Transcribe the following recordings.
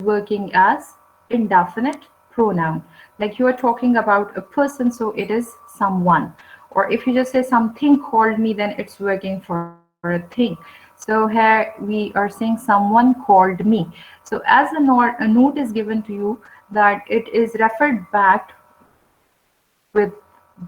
working as indefinite pronoun. Like you are talking about a person, so it is someone. Or if you just say something called me, then it's working for a thing. So here we are saying someone called me. So as a note is given to you that it is referred back with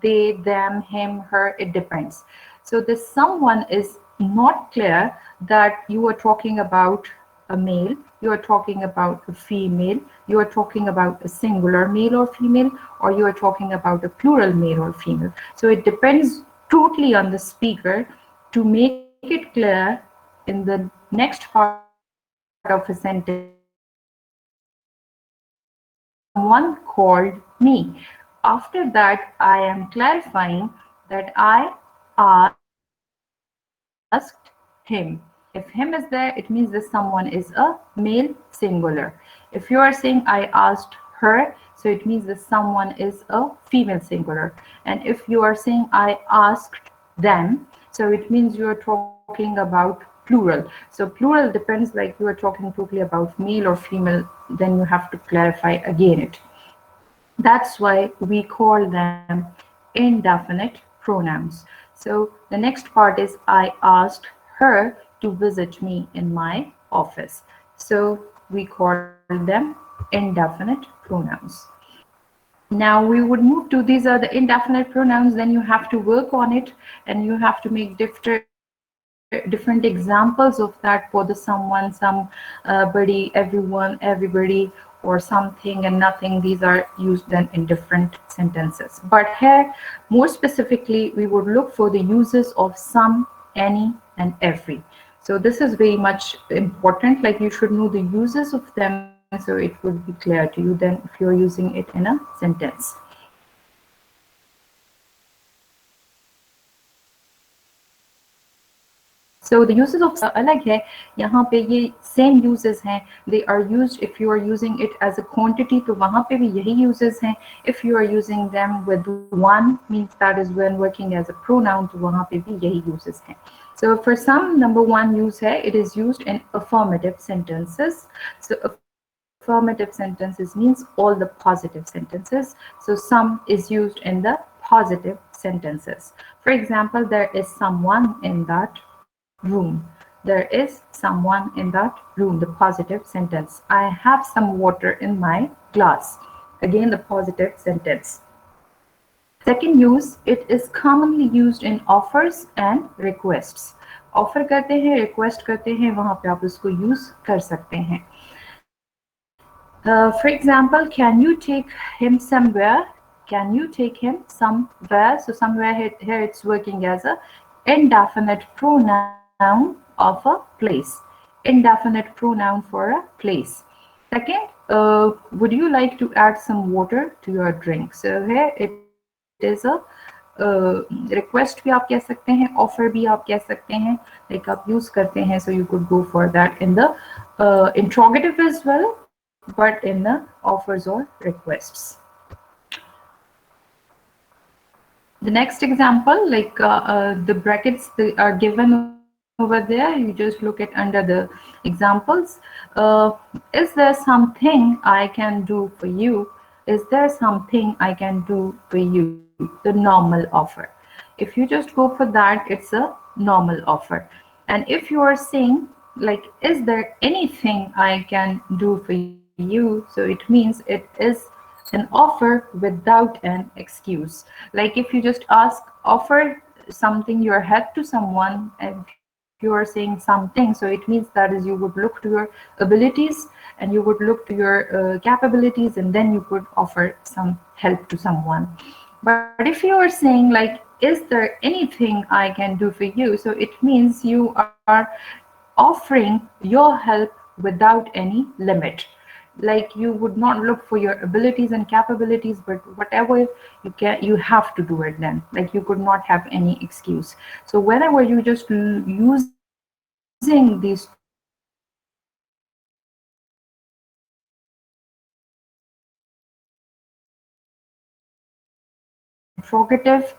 they, them, him, her, it depends. So this someone is not clear that you are talking about a male, you are talking about a female, you are talking about a singular male or female, or you are talking about a plural male or female. So it depends totally on the speaker to make it clear in the next part of a sentence that someone called me. After that, I am clarifying that I asked him. If him is there, it means that someone is a male singular. If you are saying I asked her, so it means that someone is a female singular. And if you are saying I asked them, so it means you are talking about plural. So plural depends, like you are talking totally about male or female, then you have to clarify again it. That's why we call them indefinite pronouns. So the next part is I asked her to visit me in my office. So we call them indefinite pronouns. Now we would move to these are the indefinite pronouns, then you have to work on it and you have to make different examples of that for the someone, somebody, everyone, everybody, or something and nothing. These are used then in different sentences. But here, more specifically, we would look for the uses of some, any, and every. So this is very much important. Like you should know the uses of them so it would be clear to you then if you're using it in a sentence. So the uses of अलग है, यहाँ पे ये same uses हैं. They are used if you are using it as a quantity, तो वहाँ पे भी यही uses हैं. If you are using them with one, means that is when working as a pronoun, तो वहाँ पे भी यही uses हैं. So for some, number one use है, it is used in affirmative sentences. So affirmative sentences means all the positive sentences. So some is used in the positive sentences. For example, there is someone in that room. There is someone in that room. The positive sentence. I have some water in my glass. Again, the positive sentence. Second use, it is commonly used in offers and requests. Offer करते हैं, request करते हैं, वहाँ पे आप उसको use कर सकते हैं. For example, can you take him somewhere? Can you take him somewhere? So somewhere here it's working as a indefinite pronoun of a place. Indefinite pronoun for a place. Second, would you like to add some water to your drink? So here it is a request भी आप कह सकते हैं, offer भी आप कह सकते हैं, like आप use करते हैं, so you could go for that in the interrogative as well, but in the offers or requests. The next example, like the brackets they are given over there, you just look at under the examples. Is there something I can do for you? Is there something I can do for you? The normal offer. If you just go for that, it's a normal offer. And if you are saying like, is there anything I can do for you? So it means it is an offer without an excuse. Like if you just offer something your help to someone, and if you are saying something, so it means that is you would look to your abilities and you would look to your capabilities, and then you could offer some help to someone. But if you are saying like, is there anything I can do for you? So it means you are offering your help without any limit. Like you would not look for your abilities and capabilities, but whatever you have to do it then. Like you could not have any excuse. So whenever you just using these two words in the interrogative, so it is working as a indefinite pronoun. Interrogative,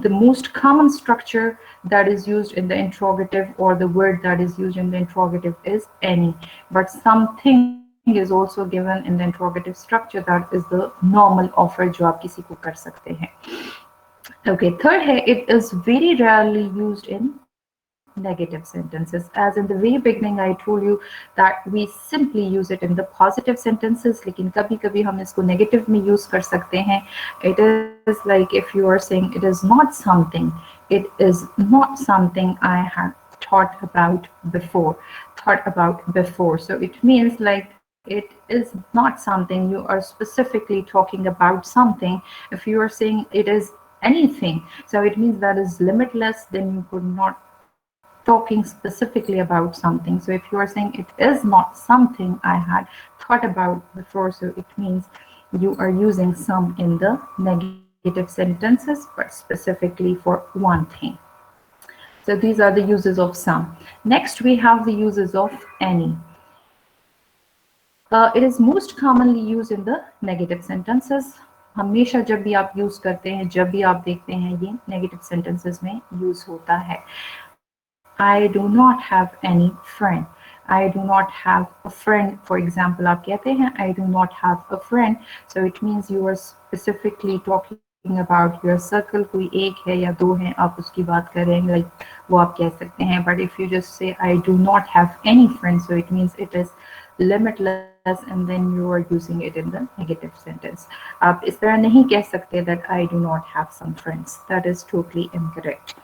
the most common structure that is used in the interrogative, or the word that is used in the interrogative, is any. But something is also given in the interrogative structure, that is the normal offer जो आप किसी को कर सकते हैं. Okay, third है, it is very rarely used in negative sentences. As in the very beginning I told you that we simply use it in the positive sentences, लेकिन कभी कभी हम इसको negative में use कर सकते हैं. It is like if you are saying it is not something, it is not something I had thought about before. So it means like it is not something, you are specifically talking about something. If you are saying it is anything, so it means that is limitless, then you could not talking specifically about something. So if you are saying it is not something I had thought about before, so it means you are using some in the negative sentences, but specifically for one thing. So these are the uses of some. Next we have the uses of any. It is most commonly used in the negative sentences. हमेशा जब भी आप use करते हैं, जब भी आप देखते हैं, ये नेगेटिव सेंटेंसेस में यूज होता है. I do not have any friend. I do not have a friend. For example, आप कहते हैं I do not have a friend. So it means you are specifically talking about your circle. कोई एक है या दो हैं, आप उसकी बात कर रहे हैं, like वो आप कह सकते हैं. But if you just say I do not have any friends, so it means it is limitless, and then you are using it in the negative sentence. आप इस तरह नहीं कह सकते that I do not have some friends. That is totally incorrect.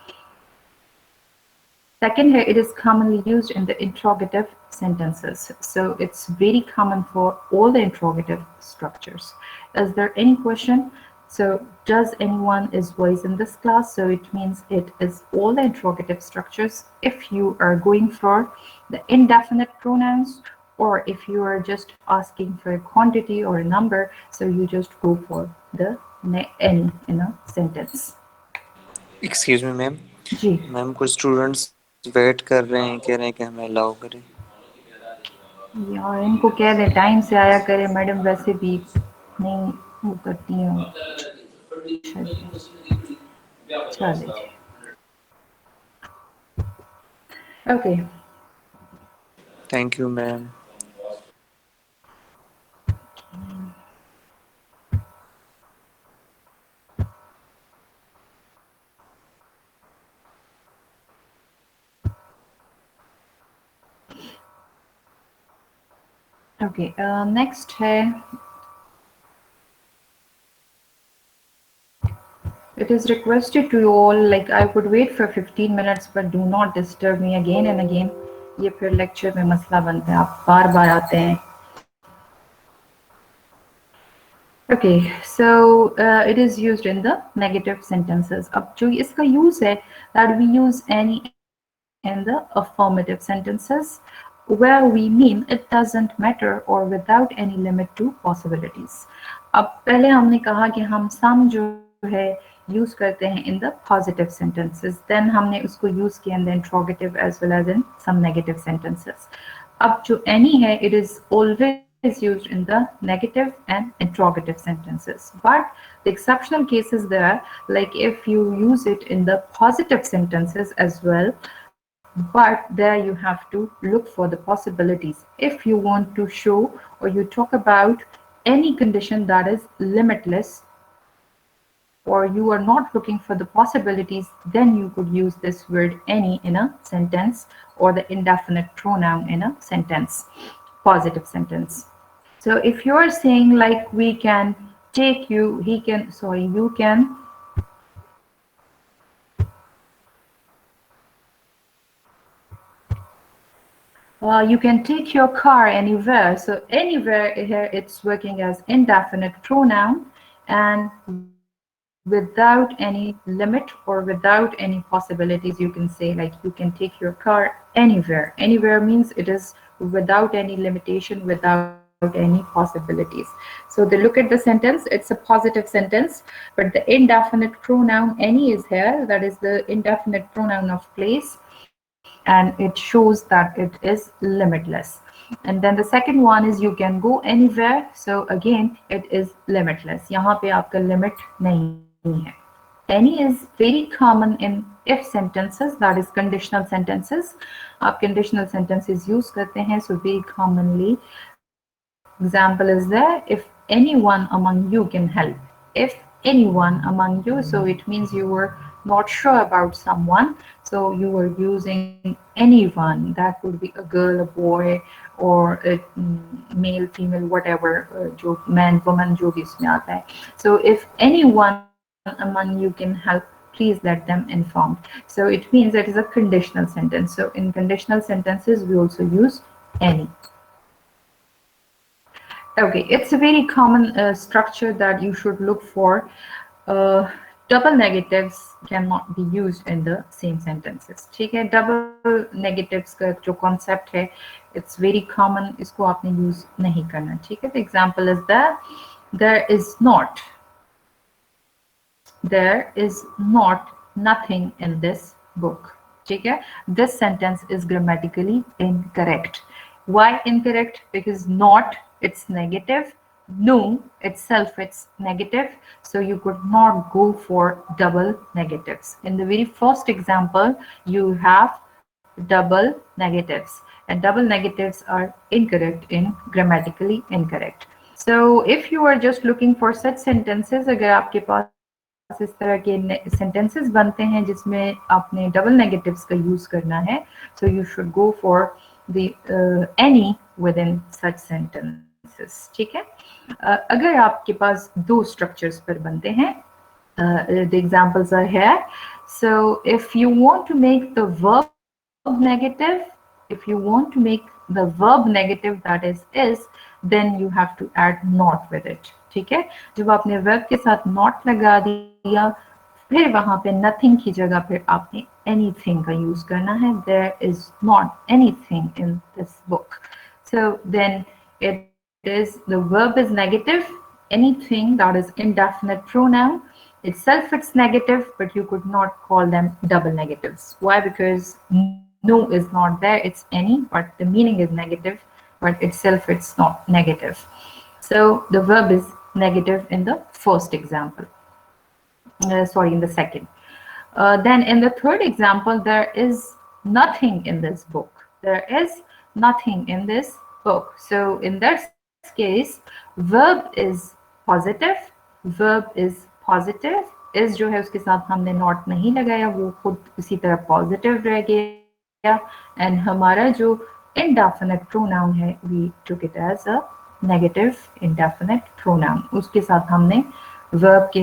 Second here, it is commonly used in the interrogative sentences. So it's very common for all the interrogative structures. Is there any question? So does anyone is voice in this class? So it means it is all the interrogative structures. If you are going for the indefinite pronouns, or if you are just asking for a quantity or a number, so you just go for the any in a sentence. Excuse me ma'am. जी. Ma'am कुछ students wait कर रहे हैं, कह रहे हैं कि हमें अलाउ करें. यार इनको कह दें टाइम से आया करें, मैडम वैसे भी नहीं वो करती हैं शायद. चले जी. Okay. Thank you ma'am. Okay, next है, it is requested to you all, like I would wait for 15 minutes but do not disturb me again and again. ये फिर लेक्चर में मसला बनता है, आप बार बार आते हैं. Okay, so it is used in the negative sentences. अब जो इसका use है, that we use any in the affirmative sentences where we mean it doesn't matter or without any limit to possibilities. अब पहले हमने कहा कि हम some जो है use करते हैं in the positive sentences, then हमने उसको use किया in the interrogative as well as in some negative sentences. अब जो any है, it is always used in the negative and interrogative sentences, but the exceptional cases there, like if you use it in the positive sentences as well, but there you have to look for the possibilities. If you want to show or you talk about any condition that is limitless, or you are not looking for the possibilities, then you could use this word any in a sentence, or the indefinite pronoun in a sentence, positive sentence. So if you are saying like we can take you, he can, sorry, you can you can take your car anywhere. So anywhere here it's working as indefinite pronoun, and without any limit or without any possibilities, you can say like you can take your car anywhere. Anywhere means it is without any limitation, without any possibilities. So they look at the sentence, it's a positive sentence, but the indefinite pronoun any is here, that is the indefinite pronoun of place, and it shows that it is limitless. And then the second one is you can go anywhere, so again it is limitless. यहाँ पे आपका limit नहीं है. Any is very common in if sentences, that is conditional sentences. आप conditional sentences use करते हैं, so very commonly example is there, if anyone among you can help. If anyone among you, so it means you were not sure about someone, so you were using anyone. That could be a girl, a boy, or a male, female, whatever, जो man, woman, जो भी इसमें आता है. So if anyone among you can help, please let them informed. So it means that is a conditional sentence. So in conditional sentences we also use any. Okay, it's a very common structure that you should look for. Uh, double negatives cannot be used in the same sentences. ठीक है, double negatives का जो concept है, it's very common. इसको आपने use नहीं करना. ठीक है, the example is that there is not, there is not nothing in this book. ठीक है, this sentence is grammatically incorrect. Why incorrect? Because not, it's negative. No itself, it's negative. So you could not go for double negatives. In the very first example, you have double negatives, and double negatives are incorrect in grammatically incorrect. So if you are just looking for such sentences, अगर आपके पास इस तरह के sentences बनते हैं जिसमें आपने double negatives का use करना है, so you should go for the any within such sentences. ठीक है, अगर आपके पास दो structures पर बनते हैं, the examples are here. So if you want to make the verb negative, if you want to make the verb negative, that is, then you have to add not with it. ठीक है, जब आपने verb के साथ not लगा दिया, फिर वहां पे nothing की जगह फिर आपने anything का use करना है. There is not anything in this book. So then it is, the verb is negative. Anything, that is indefinite pronoun. Itself it's negative, but you could not call them double negatives. Why? Because no is not there, it's any, but the meaning is negative, but itself it's not negative. So the verb is negative in the first example. Sorry, in the second. Then in the third example, there is nothing in this book. There is nothing in this book. So in this case, verb is positive. Verb is positive. is जो है उसके साथ हमने not नहीं लगाया, वो खुद उसी तरह positive रह गया. And हमारा जो indefinite pronoun है, we took it as a negative indefinite pronoun. उसके साथ हमने verb के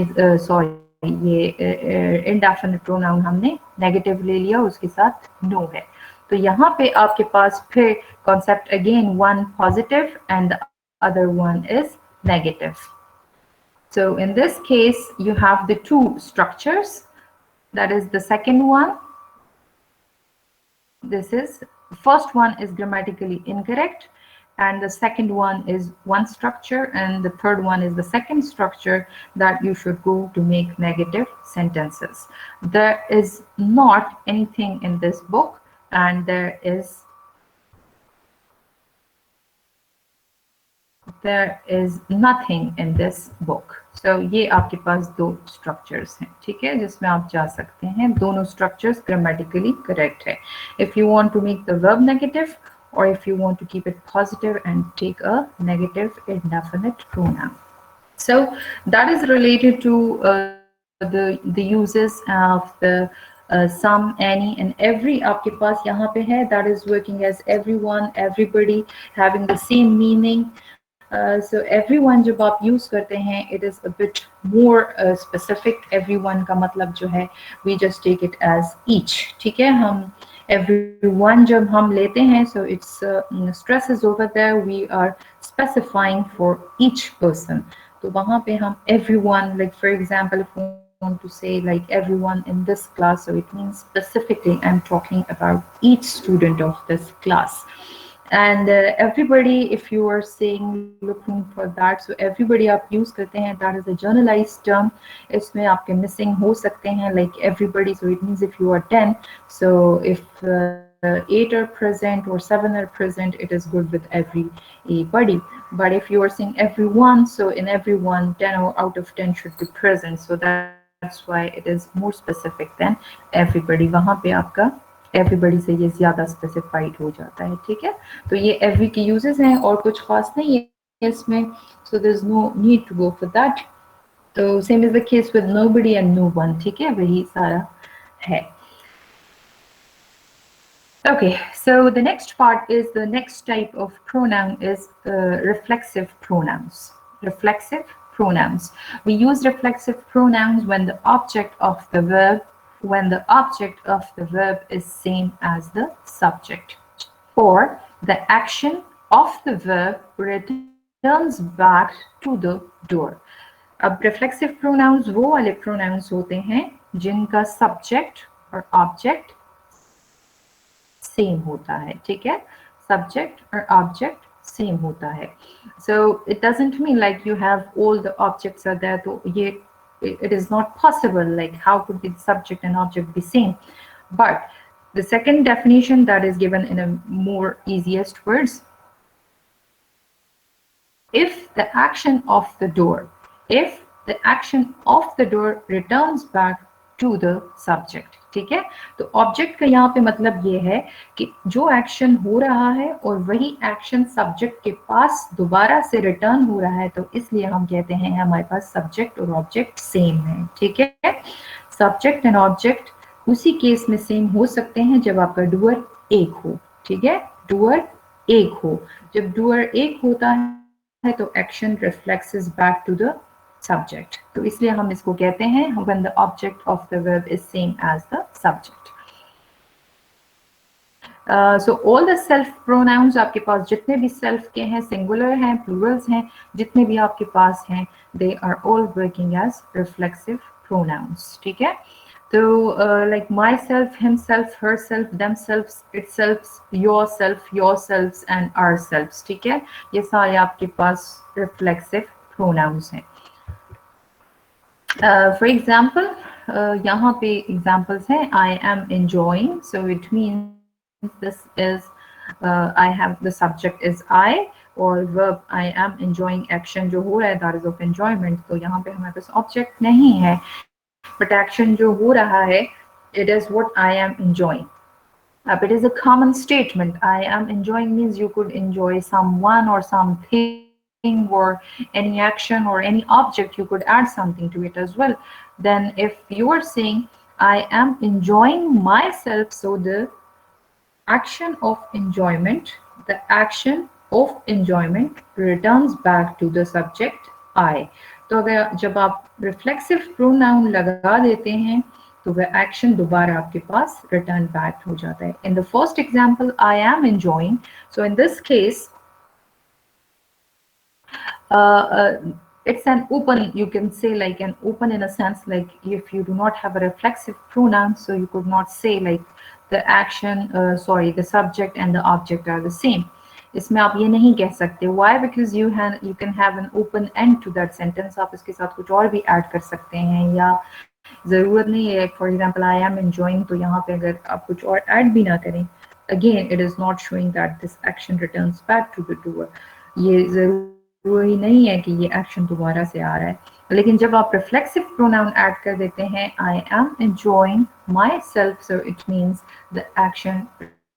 ये indefinite pronoun हमने negative ले लिया, उसके साथ no है. तो यहाँ पे आपके पास फिर concept again, one positive and the other one is negative. So in this case, you have the two structures. That is the second one. This is, the first one is grammatically incorrect, and the second one is one structure, and the third one is the second structure that you should go to make negative sentences. There is not anything in this book, and there is nothing in this book. So ये आपके पास दो structures हैं. ठीक है, जिसमें आप जा सकते हैं. दोनों structures grammatically correct है. If you want to make the verb negative, or if you want to keep it positive and take a negative indefinite pronoun. So that is related to the uses of the some, any, and every आपके पास यहाँ पे है. That is working as everyone, everybody, having the same meaning. So everyone जब आप use करते हैं, it is a bit more specific. Everyone का मतलब जो है, we just take it as each. ठीक है, हम everyone जब हम लेते हैं, so it's stress is over there. We are specifying for each person. तो वहाँ पे हम everyone, like for example, if we want to say like everyone in this class, so it means specifically I'm talking about each student of this class. And everybody, if you are saying looking for that, so everybody आप use करते हैं, that is a generalized term. इसमें आपके missing हो सकते हैं, like everybody, so it means if you are 10, so if 8 are present or 7 are present, it is good with everybody. But if you are saying everyone, so in everyone 10 out of 10 should be present. So that's why it is more specific than everybody. वहाँ पे आपका everybody से ये ज़्यादा specified हो जाता है. ठीक है, तो ये every के uses हैं और कुछ खास नहीं है. case में, so there's no need to go for that. तो same is the case with nobody and no one, ठीक है, वही सारा है. Okay, so the next part is the next type of pronoun is reflexive pronouns. Reflexive pronouns. We use reflexive pronouns when the object of the verb is same as the subject, or the action of the verb returns back to the doer. अब reflexive pronouns वो वाले pronouns होते हैं जिनका subject और object same होता है, ठीक है, सब्जेक्ट और ऑब्जेक्ट सेम होता है. So it doesn't mean like you have all the objects are there, तो ये it is not possible, like how could the subject and object be same. But the second definition that is given in a more easiest words, if the action of the door, if the action of the door returns back to the subject, ठीक है. तो object का यहाँ पे मतलब ये है कि जो एक्शन हो रहा है और वही एक्शन सब्जेक्ट के पास दोबारा से रिटर्न हो रहा है, तो इसलिए हम कहते हैं हमारे पास सब्जेक्ट और ऑब्जेक्ट सेम है, ठीक है. सब्जेक्ट एंड ऑब्जेक्ट उसी केस में सेम हो सकते हैं जब आपका डूअर एक हो, ठीक है, डूअर एक हो. जब डूअर एक होता है तो action reflexes back to the subject. तो इसलिए हम इसको कहते हैं when the object of the verb is same as the subject. So all the self pronouns, आपके पास जितने भी self के हैं, singular हैं, plurals हैं, जितने भी आपके पास हैं, they are all working as reflexive pronouns, ठीक है. तो like myself, himself, herself, themselves, itself, yourselves and ourselves, ठीक है, ये सारे आपके पास reflexive pronouns हैं. For example, यहाँ पे examples हैं. I am enjoying, so it means this is I have, the subject is I, और verb I am enjoying action जो हो रहा है that is of enjoyment. तो यहाँ पे हमारे पास object नहीं है, but action जो हो रहा है it is what I am enjoying. It is a common statement. I am enjoying means you could enjoy someone or something or any action or any object. You could add something to it as well. Then if you are saying I am enjoying myself, so the action of enjoyment returns back to the subject I. तो अगर जब आप reflexive pronoun लगा देते हैं तो वह action दोबारा आपके पास रिटर्न बैक हो जाता है. In the first example, I am enjoying. So in this case, it's an open, you can say like an open in a sense, like if you do not have a reflexive pronoun, so you could not say like the action, the subject and the object are the same. इसमें आप ये नहीं कह सकते. Why? Because you can have an open end to that sentence. आप इसके साथ कुछ और भी ऐड कर सकते हैं, या जरूरत नहीं है. For example I am enjoying, तो यहाँ पे अगर आप कुछ और ऐड भी ना करें, again it is not showing that this action returns back to the doer. ये जरूरी नहीं है कि ये एक्शन दोबारा से आ रहा है. लेकिन जब आप रिफ्लेक्सिव प्रोनाउन ऐड कर देते हैं, I am enjoying myself, so it means the action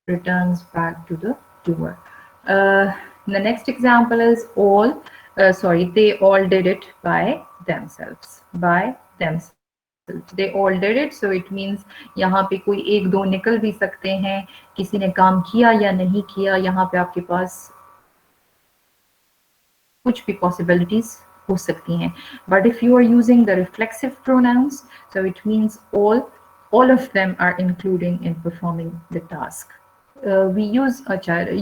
returns back to the doer. The next example is they all did it by themselves. They all did it, so it means यहाँ पे कोई एक दो निकल भी सकते हैं, किसी ने काम किया या नहीं किया, यहाँ पे आपके पास कुछ भी possibilities हो सकती हैं. But if you are using the reflexive pronouns, so it means all of them are including in performing the task. We use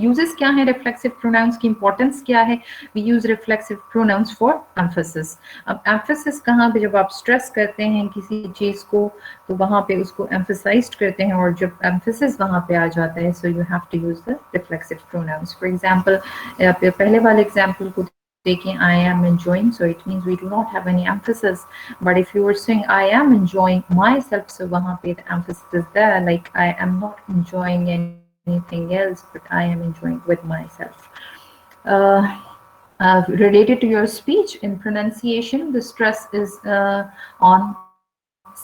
uses क्या है reflexive pronouns की importance क्या है. We use reflexive pronouns for emphasis. अब emphasis कहाँ पे, जब आप stress करते हैं किसी चीज को तो वहाँ पे उसको emphasized करते हैं, और जब emphasis वहाँ पे आ जाता है, so you have to use the reflexive pronouns. For example, पहले वाले example को taking I am enjoying, so it means we do not have any emphasis. But if you were saying I am enjoying myself, so वहाँ पे the emphasis is there, like I am not enjoying anything else, but I am enjoying with myself. Related to your speech, in pronunciation, the stress is on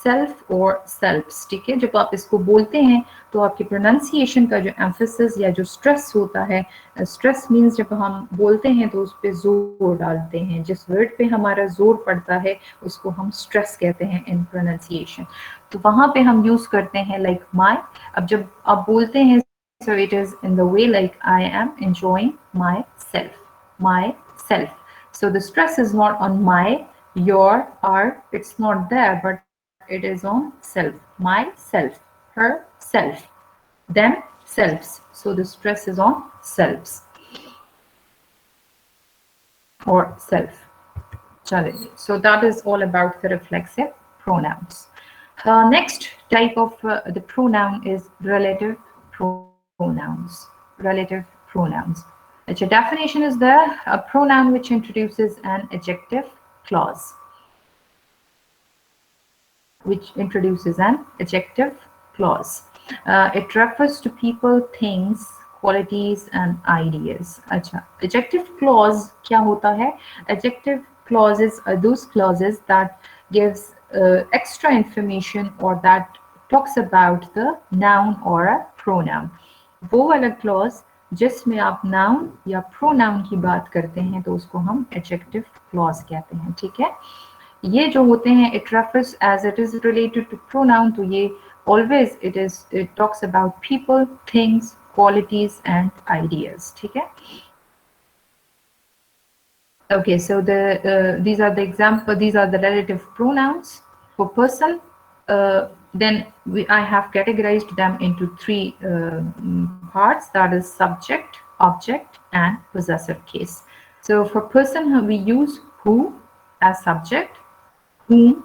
self और सेल्फ्स, ठीक है। जब आप इसको बोलते हैं तो आपके प्रोनाउंसिएशन का जो एम्फेसिस या जो स्ट्रेस होता है, स्ट्रेस मीन्स जब हम बोलते हैं तो उस पर जोर डालते हैं, जिस वर्ड पे हमारा जोर पड़ता है उसको हम स्ट्रेस कहते हैं इन प्रोनाउंसिएशन। तो वहाँ पे हम यूज करते हैं लाइक माई। अब जब आप बोलते हैं so it is in the way like I am enjoying myself. So the stress is not on my, your, our, it's not there, but it is on self, myself, herself, themselves. So the stress is on selves or self. Challenge. So that is all about the reflexive pronouns. Next type of the pronoun is relative pronouns. Relative pronouns. Its definition is there: a pronoun which introduces an adjective clause. Which introduces an adjective clause. It refers to people, things, qualities and ideas. अच्छा, adjective clause क्या होता है? Adjective clauses are those clauses that gives extra information or that talks about the noun or a pronoun. वो वाला clause जिसमें आप noun या pronoun की बात करते हैं तो उसको हम adjective clause कहते हैं, ठीक है। ये जो होते हैं it refers as it is related to pronoun, तो ये always it talks about people, things, qualities and ideas, ठीक है। Okay, so these are the example, these are the relative pronouns for person. Then I have categorized them into three parts, that is subject, object and possessive case. So for person we use who as subject, whom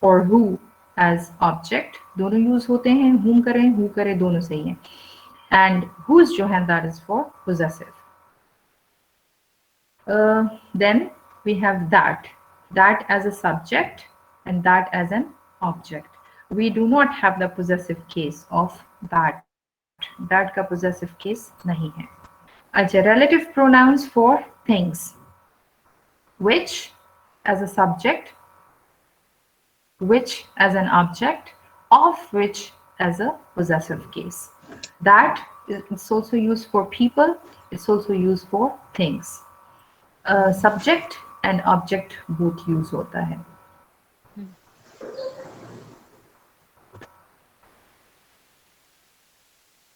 और who as object, दोनों use होते हैं, whom करें who करें दोनों सही है, and whose जो है that is for possessive. Then we have that as a subject and that as an object. We do not have the possessive case of that का possessive case नहीं है। अच्छा, relative pronouns for things, which as a subject, which as an object, of which as a possessive case. That is also used for people, it's also used for things. Subject and object both use होता है।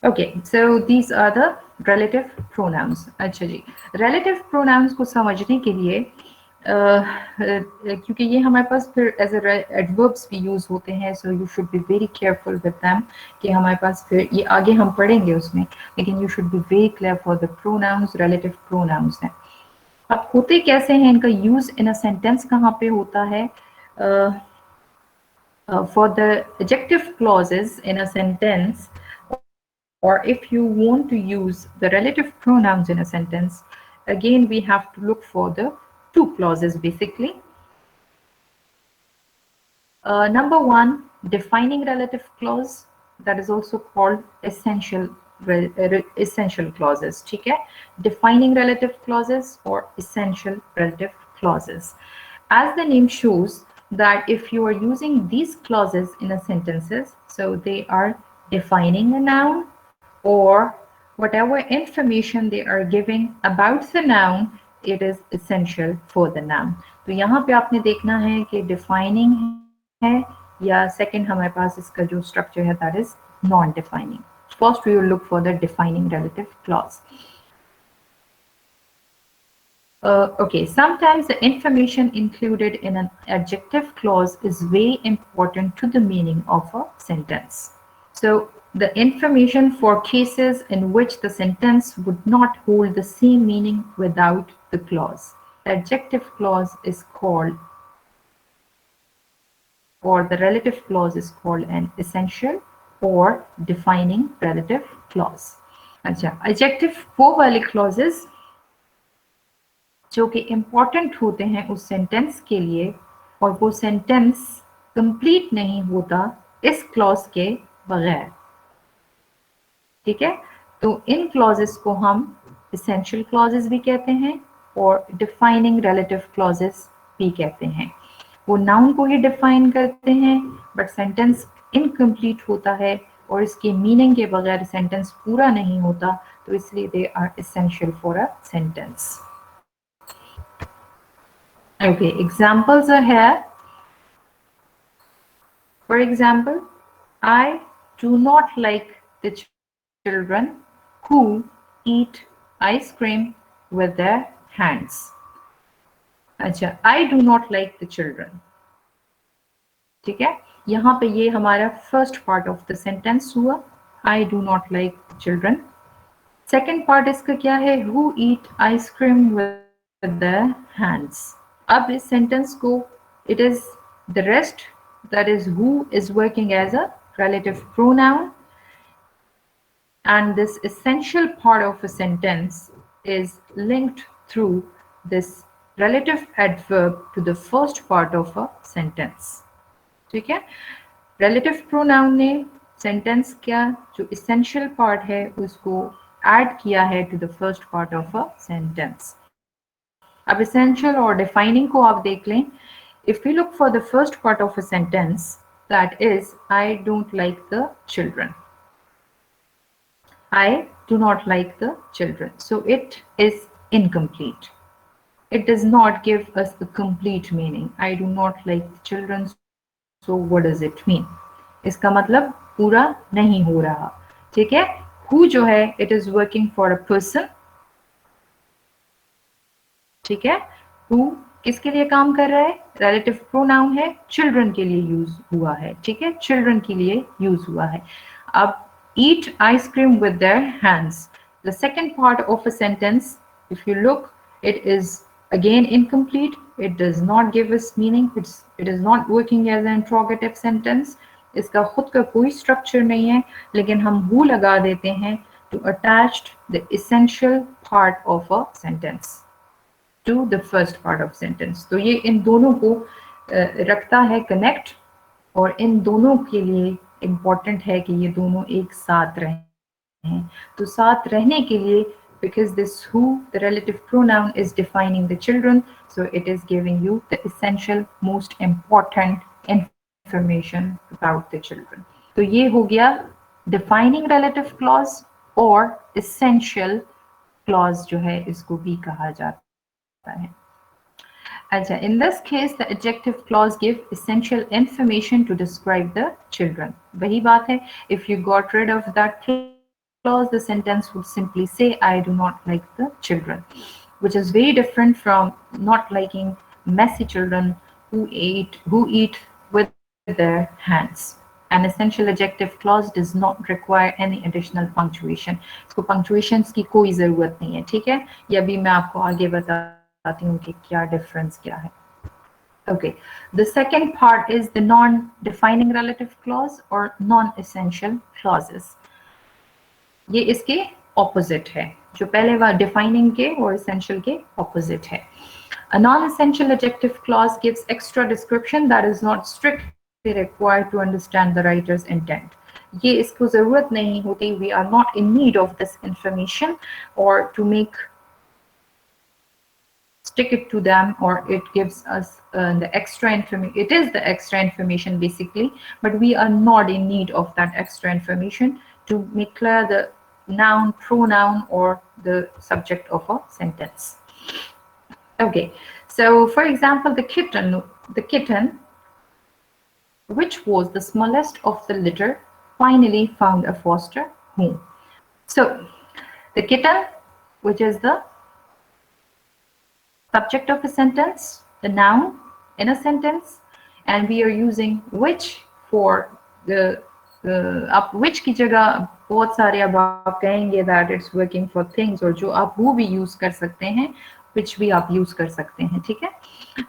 Okay, so these are the relative pronouns. अच्छा जी, relative pronouns को समझने के लिए क्योंकि ये हमारे पास फिर एज एडवर्ब्स भी यूज होते हैं, so you should be very careful with them कि हमारे पास फिर ये आगे हम पढ़ेंगे उसमें, लेकिन you should be very clear for the pronounce, relative pronouns हैं। अब होते कैसे हैं, इनका यूज इन अ सेंटेंस कहाँ पे होता है? For the adjective clauses in a sentence, or if you want to use the relative pronouns in a sentence, again we have to look for the two clauses basically. Number one, defining relative clause, that is also called essential clauses, ठीक है? Defining relative clauses or essential relative clauses. As the name shows that if you are using these clauses in a sentences, so they are defining a noun or whatever information they are giving about the noun, it is essential for the noun. तो यहाँ पे आपने देखना है कि defining है या second हमारे पास इसका जो structure है that is non-defining. First we will look for the defining relative clause. Okay, sometimes the information included in an adjective clause is very important to the meaning of a sentence. So the information for cases in which the sentence would not hold the same meaning without the clause. The adjective clause is called, or the relative clause is called an essential or defining relative clause. अच्छा, adjective वो वाले clauses जो कि important होते हैं उस sentence के लिए, और वो सेंटेंस कंप्लीट नहीं होता इस क्लॉज के बगैर, ठीक है। तो इन क्लॉजेस को हम एसेंशियल क्लॉजेस भी कहते हैं और डिफाइनिंग रिलेटिव क्लॉजेस भी कहते हैं। वो नाउन को ही डिफाइन करते हैं, बट सेंटेंस इनकम्प्लीट होता है और इसके मीनिंग के बगैर सेंटेंस पूरा नहीं होता, तो इसलिए they are essential for a sentence. Okay, examples are here. For example, I do not like the children who eat ice cream with their hands. अच्छा, I do not like the children. ठीक है, यहाँ पे ये हमारा first part of the sentence हुआ. I do not like children. Second part इसका क्या है? Who eat ice cream with their hands. अब इस सेंटेंस को it is the rest, that is who is working as a relative pronoun, and this essential part of a sentence is linked through this relative adverb to the first part of a sentence. ठीक है, relative pronoun ने sentence क्या जो essential part है उसको add किया है to the first part of a sentence. अब essential और defining को आप देख लें. If we look for the first part of a sentence, that is, I don't like the children. I do not like the children. So it is incomplete. It does not give us the complete meaning. I do not like the children, so what does it mean? इसका मतलब पूरा नहीं हो रहा. ठीक है, who जो है it is working for a person. ठीक है, who किसके लिए काम कर रहा है? रिलेटिव प्रोनाउन है, चिल्ड्रन के लिए यूज हुआ है. ठीक है, चिल्ड्रन के लिए यूज हुआ है. अब eat ice cream with their hands. The second part of a sentence, if you look, it is again incomplete. It does not give us meaning. It is not working as an interrogative sentence. इसका खुद का कोई structure नहीं है, लेकिन हम who लगा देते हैं to attach the essential part of a sentence to the first part of sentence. तो ये इन दोनों को रखता है कनेक्ट, और इन दोनों के लिए इम्पॉर्टेंट है कि ये दोनों एक साथ रहें. तो साथ रहने के लिए, because this who, the relative pronoun, is defining the children, so it is giving you the essential, most important information about the children. तो ये हो गया defining relative clause, और essential clause जो है इसको भी कहा जाता है. अच्छा, in this case the adjective clause give essential information to describe the children. वही बात है, if you got rid of that clause the sentence would simply say I do not like the children, which is very different from not liking messy children who eat with their hands. An essential adjective clause does not require any additional punctuation. इसको punctuations की कोई ज़रूरत नहीं है. ठीक है, ये अभी मैं आपको आगे बताती हूँ कि क्या डिफरेंस क्या है. Okay, the second part is the non-defining relative clause or non-essential clauses. ये इसके opposite है, जो पहले वाला defining के और essential के opposite है. A non-essential adjective clause gives extra description that is not strictly required to understand the writer's intent. ये इसको ज़रूरत नहीं होती. We are not in need of this information or to make stick it to them, or it gives us the extra information. It is the extra information basically, but we are not in need of that extra information to make clear the noun, pronoun, or the subject of a sentence. Okay, so for example, the kitten, which was the smallest of the litter, finally found a foster home. So the kitten, which is the subject of a sentence, the noun in a sentence, and we are using which for the आप which की जगह बहुत सारे अब आप कहेंगे that it's working for things, और जो आप वो भी use कर सकते हैं, which भी आप use कर सकते हैं. ठीक है,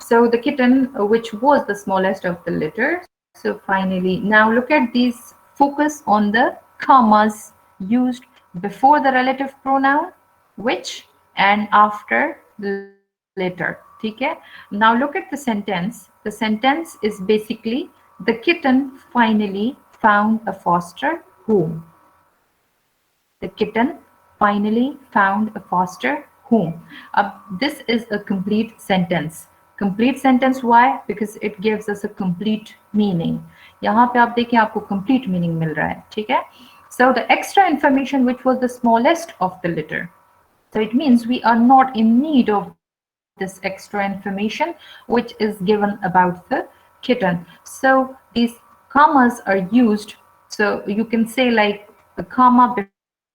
so the kitten which was the smallest of the litter. So finally, now look at these, focus on the commas used before the relative pronoun which and after the letter. ठीक है, now look at the sentence. The sentence is basically the kitten finally found a foster home. The kitten finally found a foster home. This is a complete sentence. complete sentence. Why? Because it gives us a complete meaning. यहाँ पे आप देखें आपको complete meaning मिल रहा है, ठीक है? So the extra information which was the smallest of the litter. So it means we are not in need of this extra information which is given about the kitten. So these commas are used. So you can say like a comma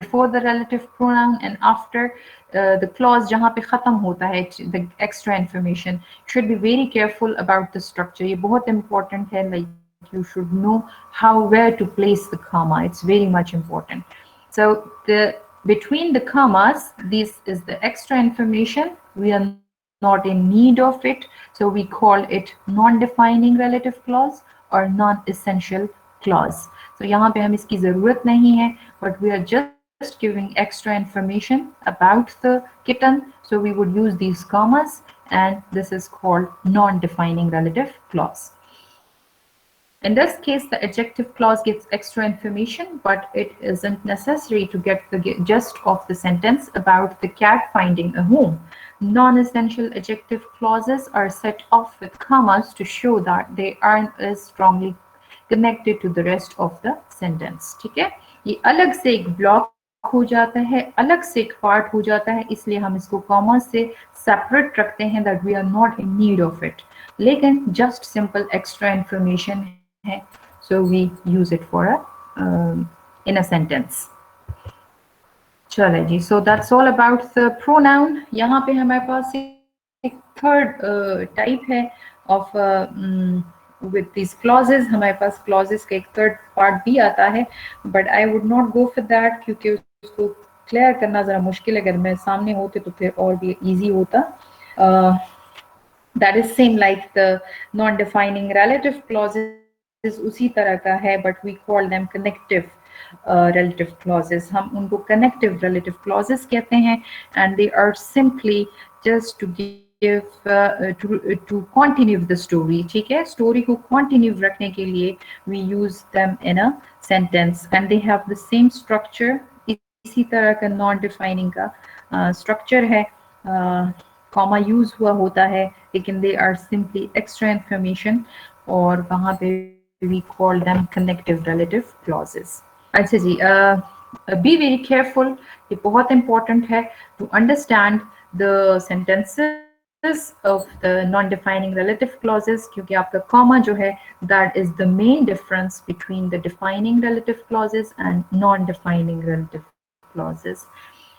before the relative pronoun and after the clause जहाँ पे ख़त्म होता है the extra information. Should be very careful about the structure. ये बहुत important है. Like you should know how where to place the comma. It's very much important. So the between the commas, this is the extra information. We are not in need of it, so we call it non-defining relative clause or non-essential clause. So यहाँ पे हम इसकी ज़रूरत नहीं है, but we are just giving extra information about the kitten, so we would use these commas, and this is called non-defining relative clause. In this case, the adjective clause gives extra information, but it isn't necessary to get the gist of the sentence about the cat finding a home. Non-essential adjective clauses are set off with commas to show that they aren't as strongly connected to the rest of the sentence. ठीक है? ये अलग से एक block हो जाता है, अलग से एक पार्ट हो जाता है, इसलिए हम इसको कॉमा से सेपरेट रखते हैं that we are not in need of it. लेकिन just simple extra information है, so we use it for a in a sentence. चलो जी, so that's all about the pronoun. यहाँ पे हमारे पास एक थर्ड टाइप है of with these clauses. हमारे पास clauses का एक third part भी आता है, but I would not go for that क्योंकि उसको clear करना ज़रा मुश्किल है. अगर मैं सामने होते तो फिर और भी easy होता. That is same like the non-defining relative clauses उसी तरह का है, but we call them connective relative clauses. हम उनको connective relative clauses कहते हैं, and they are simply just to give to continue the story. ठीक है? Story को continue रखने के लिए we use them in a sentence, and they have the same structure. इसी तरह का non-defining का structure है. कॉमा यूज हुआ होता है, लेकिन they are simply extra information, और वहाँ पे we call them connective relative clauses. अच्छा जी, बी वेरी केयरफुल. ये बहुत इंपॉर्टेंट है to understand the sentences of the non-defining relative clauses, क्योंकि आपका comma जो है that is the main difference between the defining relative clauses and non-defining relative clauses.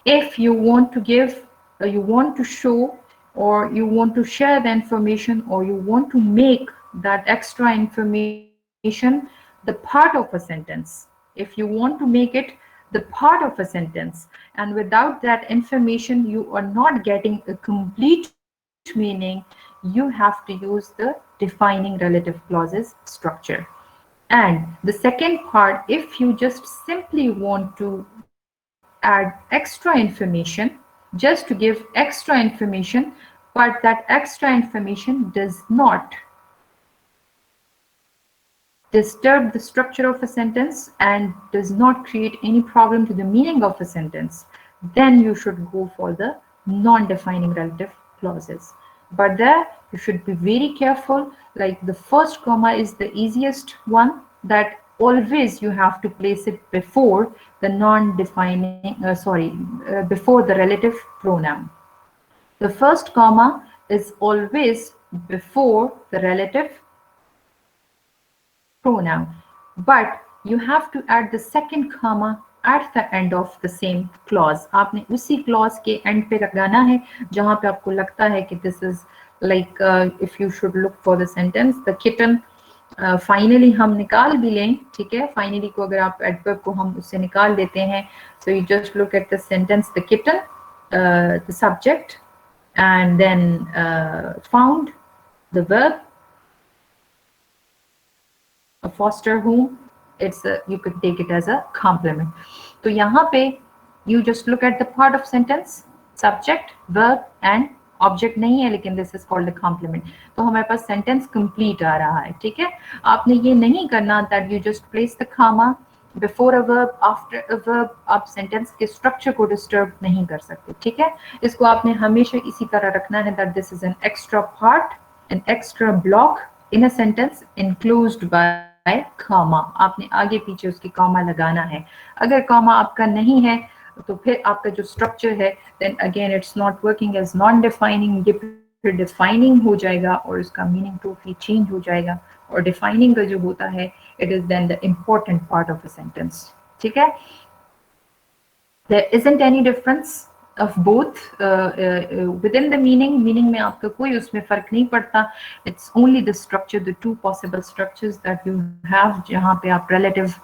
If you want to give, you want to show, or you want to share the information, or you want to make that extra information the part of a sentence, if you want to make it the part of a sentence, and without that information you are not getting a complete meaning, you have to use the defining relative clauses structure. And the second part, if you just simply want to add extra information, just to give extra information, but that extra information does not disturb the structure of a sentence and does not create any problem to the meaning of a sentence, then you should go for the non-defining relative clauses. But there you should be very careful. Like the first comma is the easiest one, that always you have to place it before the non-defining, before the relative pronoun. The first comma is always before the relative pronoun, but you have to add the second comma at the end of the same clause. आपने उसी clause के end पे लगाना है जहाँ पे आपको लगता है कि this is like if you should look for the sentence, the kitten finally हम निकाल भी लें, ठीक है? Finally को अगर आप adverb को हम उससे निकाल देते हैं, so you just look at the sentence, the kitten, the subject, and then found, the verb, a foster home. It's a, you could take it as a complement. तो यहाँ पे you just look at the part of sentence, subject, verb and object नहीं है, लेकिन this is called a complement. तो हमारे पास sentence complete आ रहा है, ठीक है? आपने ये नहीं करना that you just place the comma before a verb, after a verb. आप sentence के structure को disturb नहीं कर सकते, ठीक है? इसको आपने हमेशा इसी तरह रखना है that this is an extra part an extra block in a sentence enclosed by comma. आपने आगे पीछे उसके कॉमा लगाना है. अगर कॉमा आपका नहीं है तो फिर आपका जो स्ट्रक्चर है then again it's not working as non defining. ये फिर डिफाइनिंग हो जाएगा और उसका मीनिंग टोटली चेंज हो जाएगा. और डिफाइनिंग का जो होता है it is then the important part of a sentence. ठीक है. There isn't any difference of both within the meaning में आपका कोई उसमें फर्क नहीं पड़ता. It's only the structure, the two possible structures that you have जहाँ पे आप relative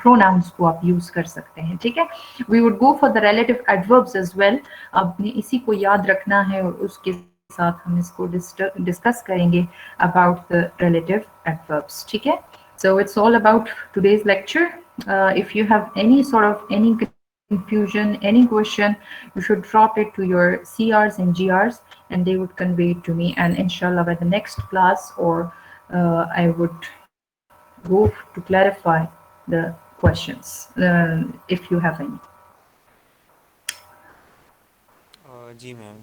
pronouns को आप use कर सकते हैं. ठीक है. We would go for the relative adverbs as well. आपने इसी को याद रखना है और उसके साथ हम इसको डिस्कस करेंगे about the relative adverbs. ठीक है. So it's all about today's lecture. If you have any sort of any confusion, any question, you should drop it to your CRs and GRs and they would convey it to me. And inshallah, by the next class, or I would go to clarify the questions if you have any. जी ma'am.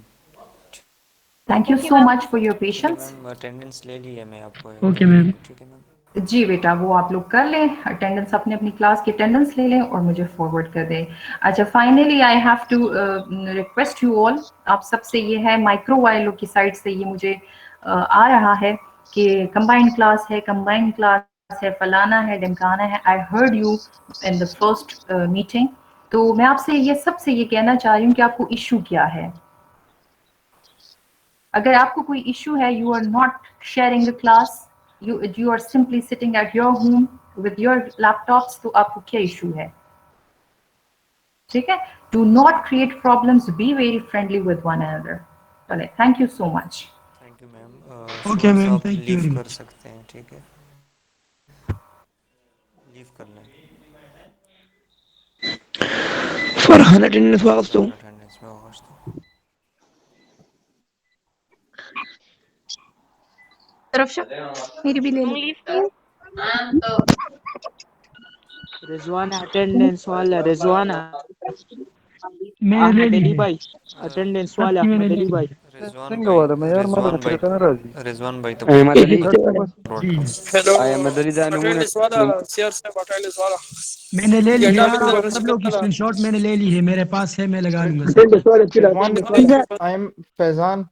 Thank you so much for your ठीक है patience. Ma'am, attendance ले ली है मैं आपको okay एक ma'am. Minute. ठीक है मैम. जी बेटा, वो आप लोग कर लें, अटेंडेंस अपने अपनी क्लास की अटेंडेंस ले लें और मुझे फॉरवर्ड कर दें. अच्छा, finally I have to request you all, आप सबसे ये है माइक्रो वालों की साइड से ये मुझे आ रहा है कि कंबाइंड क्लास है, कंबाइंड क्लास है, फलाना है, ढमकाना है. I heard you in the first meeting. तो मैं आपसे ये सबसे ये कहना चाह रही हूँ कि आपको इशू क्या है. अगर आपको कोई इशू है, you are not sharing the class, you are simply sitting at your home with your laptops, तो आपको क्या इशू है. ठीक है. Do not create problems, be very friendly with one another. चले, thank you so much. Thank you ma'am. Okay students ma'am, आप thank you leave very कर much. सकते हैं. ठीक है, लीव करना है. फरहान अटेंडेंस वापस दो. फरहान अटेंडेंस में वापस दो. तरफ से मेरी भी ले लो. रिजवान अटेंडेंस वाला, रिजवान मैंने ले अहमद ली अली है, भाई, अटेंडेंस वाला सबकी मैंने अहमद ले अली ली भाई. है. रिजवान Singa भाई, wala मैं यार माला रिजवान भाई, तेरे का नाराजी. रिजवान भाई तो अहमद अली. अपलोड जी, करो. हेलो. अहमद अली दा नमूना अटेंडेंस वाला सीआर साहब अटेंडेंस वाला मैंने ले ली है. झंडा भी आप दोबारा सब से लोग की करा. स्क्रीनशॉट मैंने ले ली है, मेरे पास है, मैं लगा लूंगा सबकी. Rizwan I am Faizan.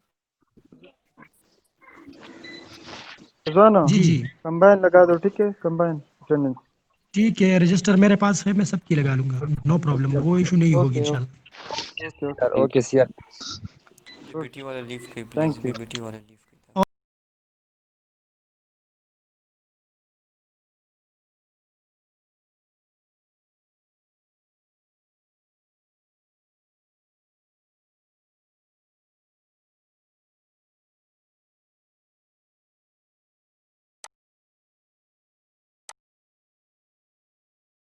फैजान जी जी, कंबाइन लगा दो. ठीक है, कंबाइन अटेंडेंस. ठीक है, रजिस्टर मेरे पास है, मैं सबकी लगा लूंगा, नो प्रॉब्लम, वो इशू नहीं होगी ओके इंशाल्लाह. Okay okay. ओके सियार. बीबीटी वाला लीव करिए थैंक प्लीज. यू. बीबीटी वाला लीव.